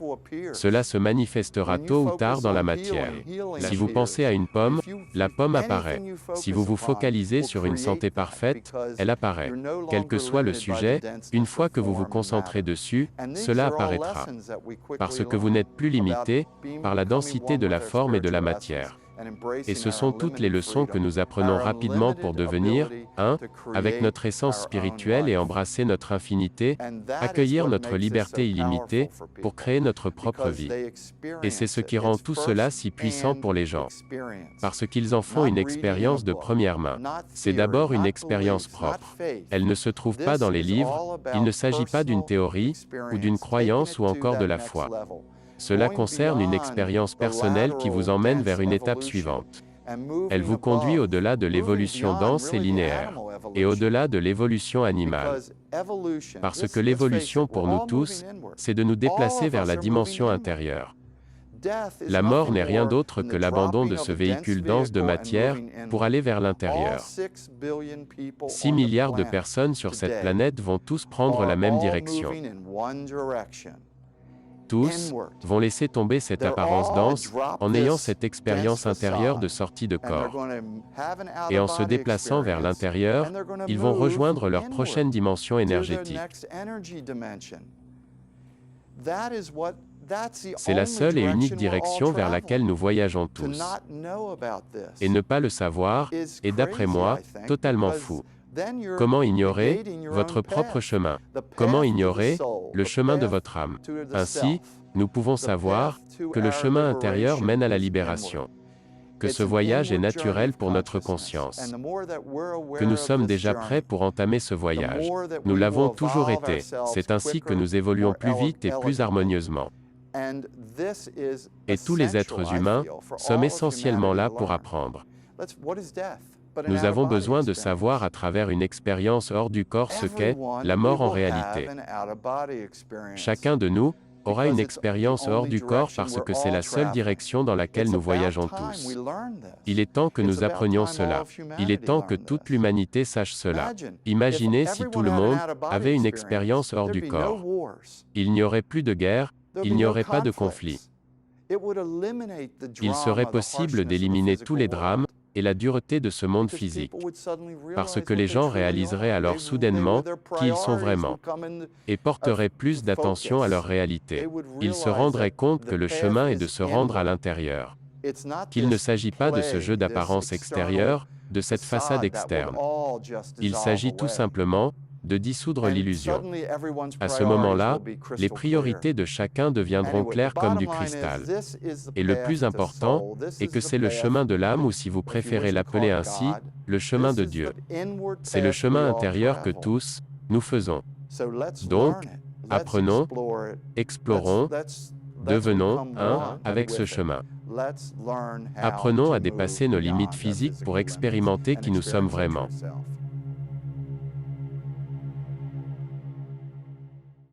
Cela se manifestera tôt ou tard dans la matière. Si vous pensez à une pomme, la pomme apparaît. Si vous vous focalisez sur une santé parfaite, elle apparaît. Quel que soit le sujet, une fois que vous vous concentrez dessus, cela apparaîtra. Parce que vous n'êtes plus limité par la densité de la forme et de la matière. Et ce sont toutes les leçons que nous apprenons rapidement pour devenir, un, avec notre essence spirituelle et embrasser notre infinité, accueillir notre liberté illimitée, pour créer notre propre vie. Et c'est ce qui rend tout cela si puissant pour les gens. Parce qu'ils en font une expérience de première main. C'est d'abord une expérience propre. Elle ne se trouve pas dans les livres, il ne s'agit pas d'une théorie, ou d'une croyance ou encore de la foi. Cela concerne une expérience personnelle qui vous emmène vers une étape suivante. Elle vous conduit au-delà de l'évolution dense et linéaire, et au-delà de l'évolution animale. Parce que l'évolution pour nous tous, c'est de nous déplacer vers la dimension intérieure. La mort n'est rien d'autre que l'abandon de ce véhicule dense de matière pour aller vers l'intérieur. 6 milliards de personnes sur cette planète vont tous prendre la même direction. Tous vont laisser tomber cette apparence dense en ayant cette expérience intérieure de sortie de corps. Et en se déplaçant vers l'intérieur, ils vont rejoindre leur prochaine dimension énergétique. C'est la seule et unique direction vers laquelle nous voyageons tous. Et ne pas le savoir est, d'après moi, totalement fou. Comment ignorer votre propre chemin? Comment ignorer le chemin de votre âme? Ainsi, nous pouvons savoir que le chemin intérieur mène à la libération, que ce voyage est naturel pour notre conscience, que nous sommes déjà prêts pour entamer ce voyage. Nous l'avons toujours été, c'est ainsi que nous évoluons plus vite et plus harmonieusement. Et tous les êtres humains sommes essentiellement là pour apprendre. Nous avons besoin de savoir à travers une expérience hors du corps ce qu'est la mort en réalité. Chacun de nous aura une expérience hors du corps parce que c'est la seule direction dans laquelle nous voyageons tous. Il est temps que nous apprenions cela. Il est temps que toute l'humanité sache cela. Imaginez si tout le monde avait une expérience hors du corps. Il n'y aurait plus de guerre, il n'y aurait pas de conflit. Il serait possible d'éliminer tous les drames et la dureté de ce monde physique, parce que les gens réaliseraient alors soudainement qui ils sont vraiment, et porteraient plus d'attention à leur réalité. Ils se rendraient compte que le chemin est de se rendre à l'intérieur, qu'il ne s'agit pas de ce jeu d'apparence extérieure, de cette façade externe. Il s'agit tout simplement de dissoudre l'illusion. À ce moment-là, les priorités de chacun deviendront claires comme du cristal. Et le plus important est que c'est le chemin de l'âme, ou si vous préférez l'appeler ainsi, le chemin de Dieu. C'est le chemin intérieur que tous, nous faisons. Donc, apprenons, explorons, devenons un avec ce chemin. Apprenons à dépasser nos limites physiques pour expérimenter qui nous sommes vraiment.